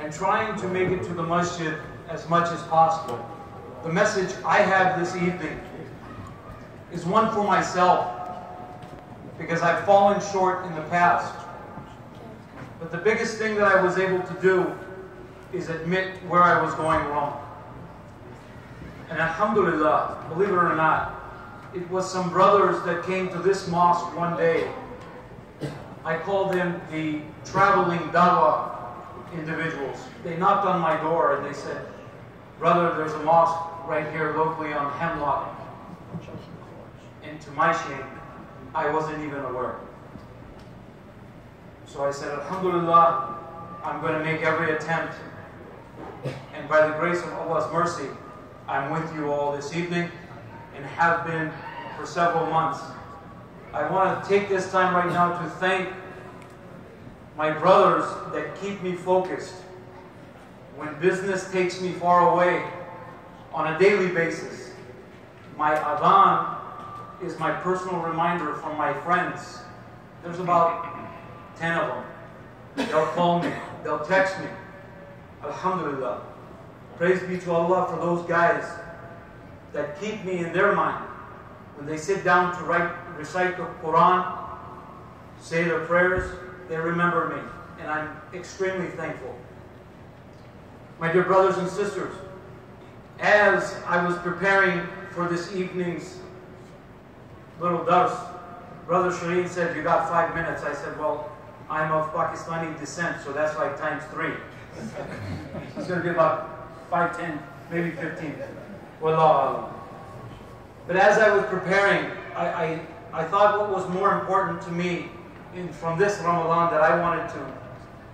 and trying to make it to the masjid as much as possible. The message I have this evening is one for myself, because I've fallen short in the past. But the biggest thing that I was able to do is admit where I was going wrong. And alhamdulillah, believe it or not, it was some brothers that came to this mosque one day. I call them the traveling dawah individuals. They knocked on my door and they said, "Brother, there's a mosque right here locally on Hemlock." And to my shame, I wasn't even aware. So I said, alhamdulillah, I'm going to make every attempt. And by the grace of Allah's mercy, I'm with you all this evening and have been for several months. I want to take this time right now to thank my brothers that keep me focused when business takes me far away on a daily basis. My adhan is my personal reminder from my friends. There's about 10 of them. They'll call me, they'll text me. Alhamdulillah. Praise be to Allah for those guys that keep me in their mind. When they sit down to recite the Quran, say their prayers, they remember me. And I'm extremely thankful. My dear brothers and sisters, as I was preparing for this evening's little dars, Brother Shireen said, "You got 5 minutes." I said, "Well, I'm of Pakistani descent, so that's like times 3. It's going to be about 5, 10, maybe 15. Wallahu alam. But as I was preparing, I thought what was more important to me from this Ramadan that I wanted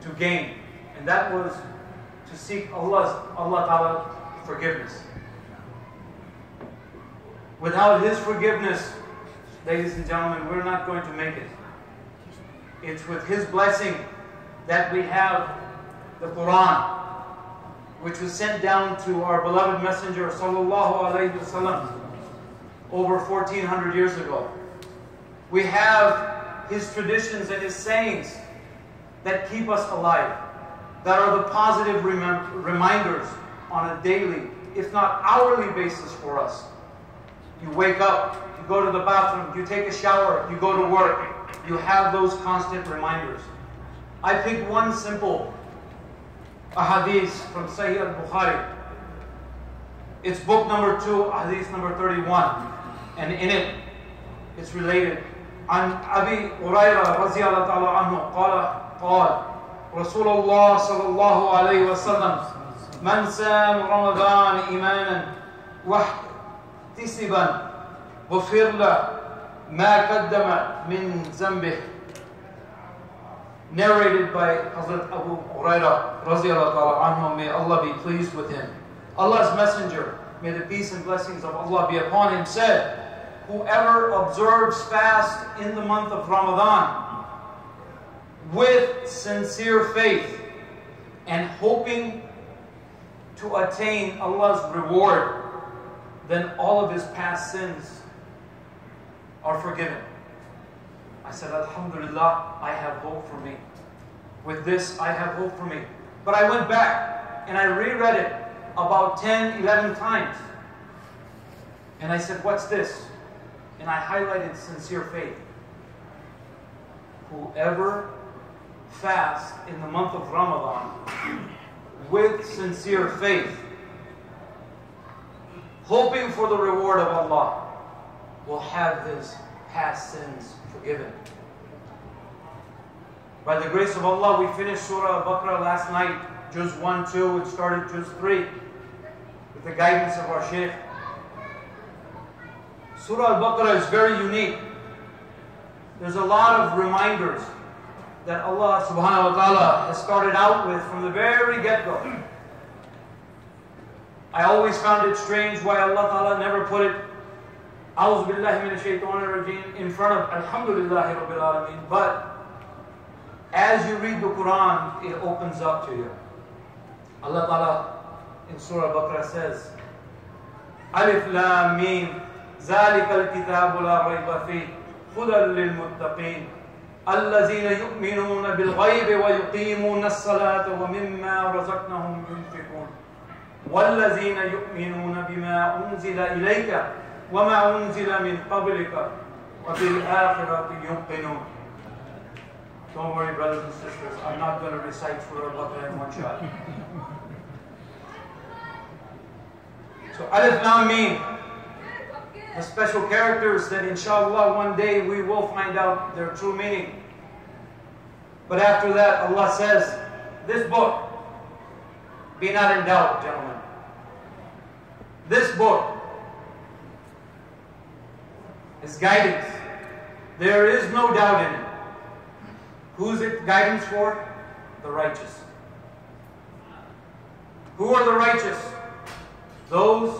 to gain, and that was to seek Allah Ta'ala forgiveness. Without His forgiveness, ladies and gentlemen, we're not going to make it. It's with His blessing that we have the Quran, which was sent down to our beloved Messenger Sallallahu Alaihi Wasallam over 1400 years ago. We have His traditions and His sayings that keep us alive, that are the positive reminders on a daily, if not hourly basis for us. You wake up, you go to the bathroom, you take a shower, you go to work, you have those constant reminders. I picked one simple ahadith from Sahih al-Bukhari. It's book number 2, hadith number 31. And in it, it's related. عن أبي هريرة رضي الله تعالى عنه قال رسول الله صلى الله عليه وسلم من سام رمضان إيمانا واحتسبا غفر له ما قدم من ذنبه. Narrated by Hazrat Abu Hurairah radiallahu ta'ala anhu, may Allah be pleased with him. Allah's messenger, may the peace and blessings of Allah be upon him, said, whoever observes fast in the month of Ramadan with sincere faith and hoping to attain Allah's reward, then all of his past sins are forgiven. I said, alhamdulillah, I have hope for me. With this, I have hope for me. But I went back and I reread it about 10, 11 times. And I said, what's this? And I highlighted sincere faith. Whoever fasts in the month of Ramadan with sincere faith, hoping for the reward of Allah, will have his past sins forgiven. By the grace of Allah, we finished Surah Al-Baqarah last night, Juz 1, 2, and started Juz 3 with the guidance of our Shaykh. Surah Al-Baqarah is very unique. There's a lot of reminders that Allah subhanahu wa ta'ala has started out with from the very get-go. I always found it strange why Allah ta'ala never put it A'udhu billahi minash shaitanir rajeem in front of Alhamdulillahi Rabbil Alameen. But as you read the Quran, it opens up to you. Allah ta'ala in Surah Al-Baqarah says, Alif Lam Mim, ذَلِكَ الْكِتَابُ لَا رَيْبَ فِيهِ هُدًى لِلْمُتَّقِينَ الذين يؤمنون بالغيب ويقيمون الصلاة ومما رزقناهم ينفقون والذين يؤمنون بما أنزل إليك وما أنزل من قبلك وبالآخرة يوقنون. Don't worry, brothers and sisters, I'm not going to recite Surah Al-Baqarah in one shot. So Alif Lam Mim, the special characters that inshallah one day we will find out their true meaning. But after that, Allah says, this book, be not in doubt, gentlemen. This book is guidance. There is no doubt in it. Who's it guidance for? The righteous. Who are the righteous? Those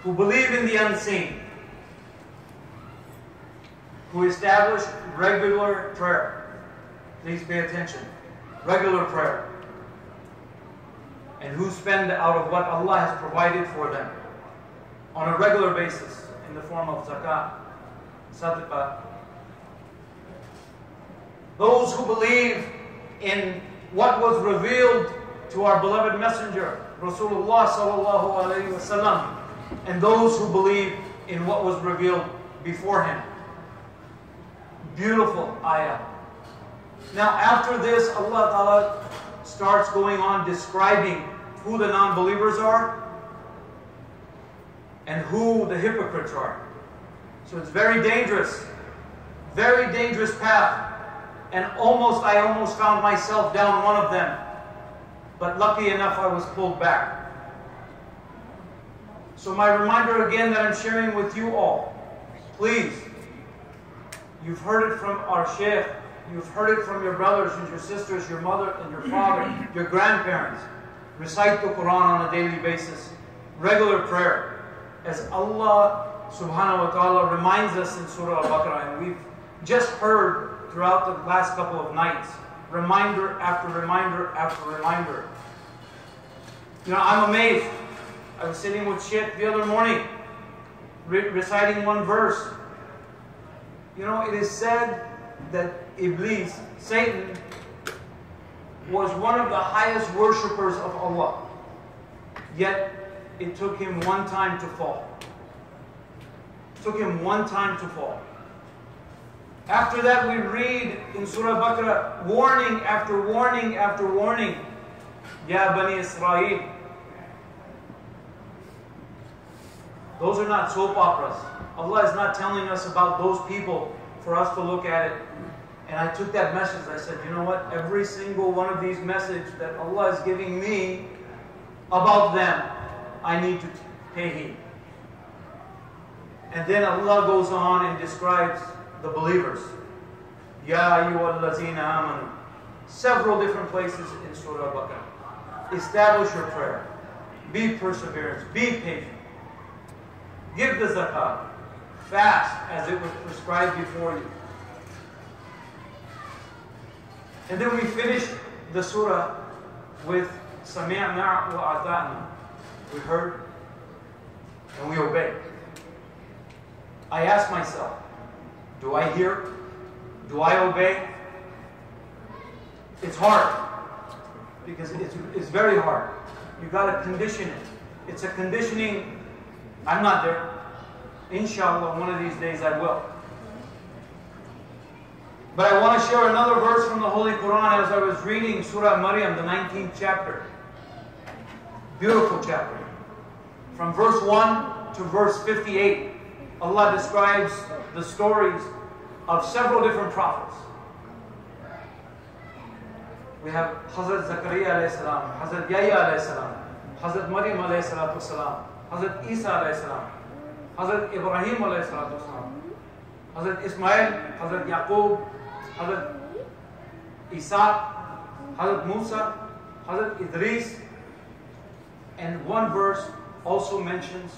who believe in the unseen, who establish regular prayer. Please pay attention. Regular prayer. And who spend out of what Allah has provided for them on a regular basis in the form of zakah, sadaqah. Those who believe in what was revealed to our beloved messenger, Rasulullah sallallahu alayhi wa sallam, and those who believe in what was revealed before him. Beautiful ayah. Now after this, Allah Ta'ala starts going on describing who the non-believers are and who the hypocrites are. So it's very dangerous path. And I almost found myself down one of them. But lucky enough, I was pulled back. So my reminder again that I'm sharing with you all, please, you've heard it from our Shaykh, you've heard it from your brothers and your sisters, your mother and your father, your grandparents. Recite the Quran on a daily basis. Regular prayer. As Allah subhanahu wa ta'ala reminds us in Surah Al-Baqarah, and we've just heard throughout the last couple of nights, reminder after reminder after reminder. You know, I'm amazed. I was sitting with Sheikh the other morning, reciting one verse. You know, it is said that Iblis, Satan, was one of the highest worshippers of Allah. Yet, it took him one time to fall. It took him one time to fall. After that, we read in Surah Baqarah, warning after warning after warning. Ya Bani Israel. Those are not soap operas. Allah is not telling us about those people for us to look at it. And I took that message. I said, you know what? Every single one of these messages that Allah is giving me about them, I need to pay heed. And then Allah goes on and describes the believers. Ya ayyuhallazina amanu. Several different places in Surah Baqarah. Establish your prayer. Be perseverant. Be patient. Give the zakah. Fast as it was prescribed before you. And then we finish the surah with Sami'na wa ata'na. We heard and we obey. I ask myself, do I hear? Do I obey? It's hard. Because it's very hard. You've got to condition it. It's a conditioning. I'm not there. Inshallah, one of these days I will. But I want to share another verse from the Holy Quran as I was reading Surah Maryam, the 19th chapter. Beautiful chapter. From verse 1 to verse 58, Allah describes the stories of several different prophets. We have Hazrat Zakaria alayhi salam, Hazrat Yahya alayhi salam, Hazrat Maryam alayhi salatu salam, Hazrat Isa alayhi salam, Hazrat Ibrahim alayhi salatu salam, Hazrat Ismail, Hazrat Yaqub, Hazrat Isa, Hazrat Musa, Hazrat Idris. And one verse also mentions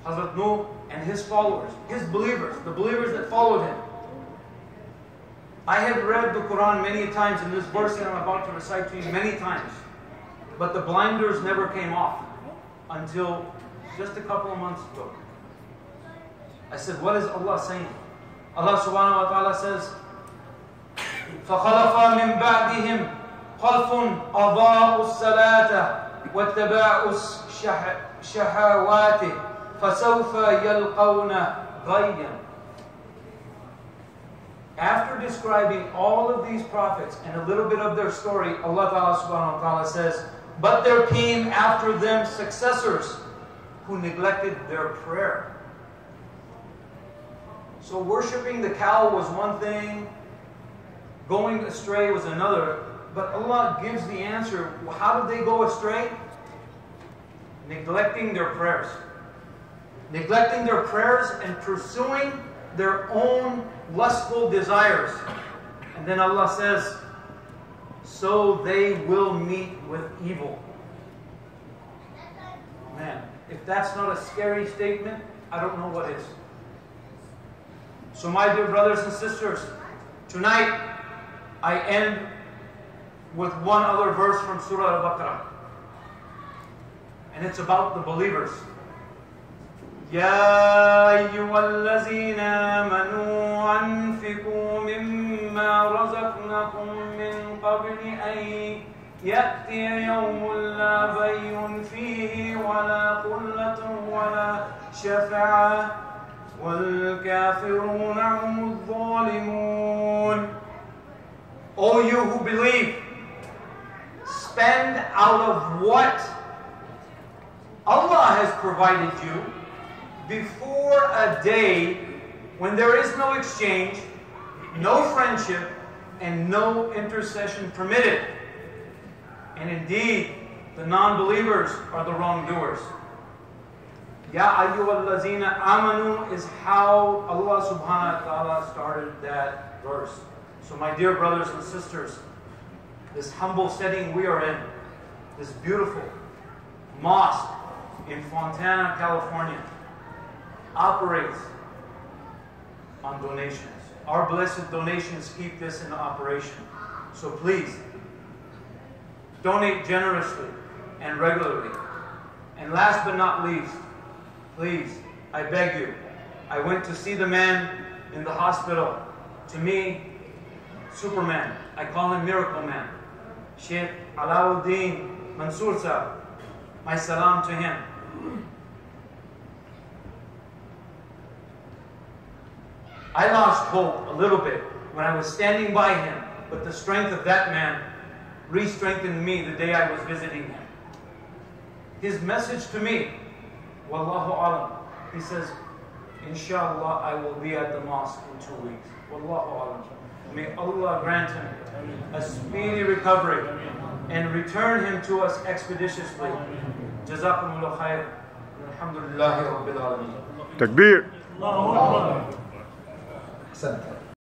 Hazrat Nuh and his followers, his believers, the believers that followed him. I have read the Quran many times, and this verse that I'm about to recite to you many times, but the blinders never came off until just a couple of months ago. I said, what is Allah saying? Allah subhanahu wa ta'ala says, فَخَلَفَ مِنْ بَعْدِهِمْ خَلْفٌ أَضَاءُوا الصَّلَاةَ وَاتَّبَعُوا الشَّهَوَاتِ فَسَوْفَ يَلْقَوْنَ غَيًّا. After describing all of these prophets and a little bit of their story, Allah Ta'ala subhanahu wa ta'ala says, but there came after them successors who neglected their prayer. So worshipping the cow was one thing, going astray was another, but Allah gives the answer. How did they go astray? Neglecting their prayers. Neglecting their prayers and pursuing their own lustful desires. And then Allah says, so they will meet with evil. Man, if that's not a scary statement, I don't know what is. So my dear brothers and sisters, tonight I end with one other verse from Surah Al-Baqarah. And it's about the believers. يَا أَيُّهَا الَّذِينَ آمَنُوا أَنفِقُوا مِمَّا رَزَقْنَكُم مِّن قَبْلِ أَن يَأْتِيَ يَوْمٌ لَّا بَيْعٌ فِيهِ وَلَا خُلَّةٌ وَلَا شَفَاعَةٌ وَالْكَافِرُونَ هُمُ الظَّالِمُونَ. O you who believe, spend out of what Allah has provided you before a day when there is no exchange, no friendship, and no intercession permitted. And indeed, the non-believers are the wrongdoers. Ya ayyuhallazina amanu is how Allah subhanahu wa ta'ala started that verse. So my dear brothers and sisters, this humble setting we are in, this beautiful mosque in Fontana, California, operates on donations. Our blessed donations keep this in operation. So please, donate generously and regularly. And last but not least, please, I beg you, I went to see the man in the hospital. To me, Superman. I call him Miracle Man. Sheikh Alauddin Mansoor Sahib. My salam to him. I lost hope a little bit when I was standing by him, but the strength of that man re-strengthened me the day I was visiting him. His message to me, Wallahu alam, he says, Inshallah, I will be at the mosque in 2 weeks. Wallahu alam. May Allah grant him a speedy recovery and return him to us expeditiously. Jazakumullah khair. Alhamdulillahi Rabbil Alameen. Takbir. أحسنت.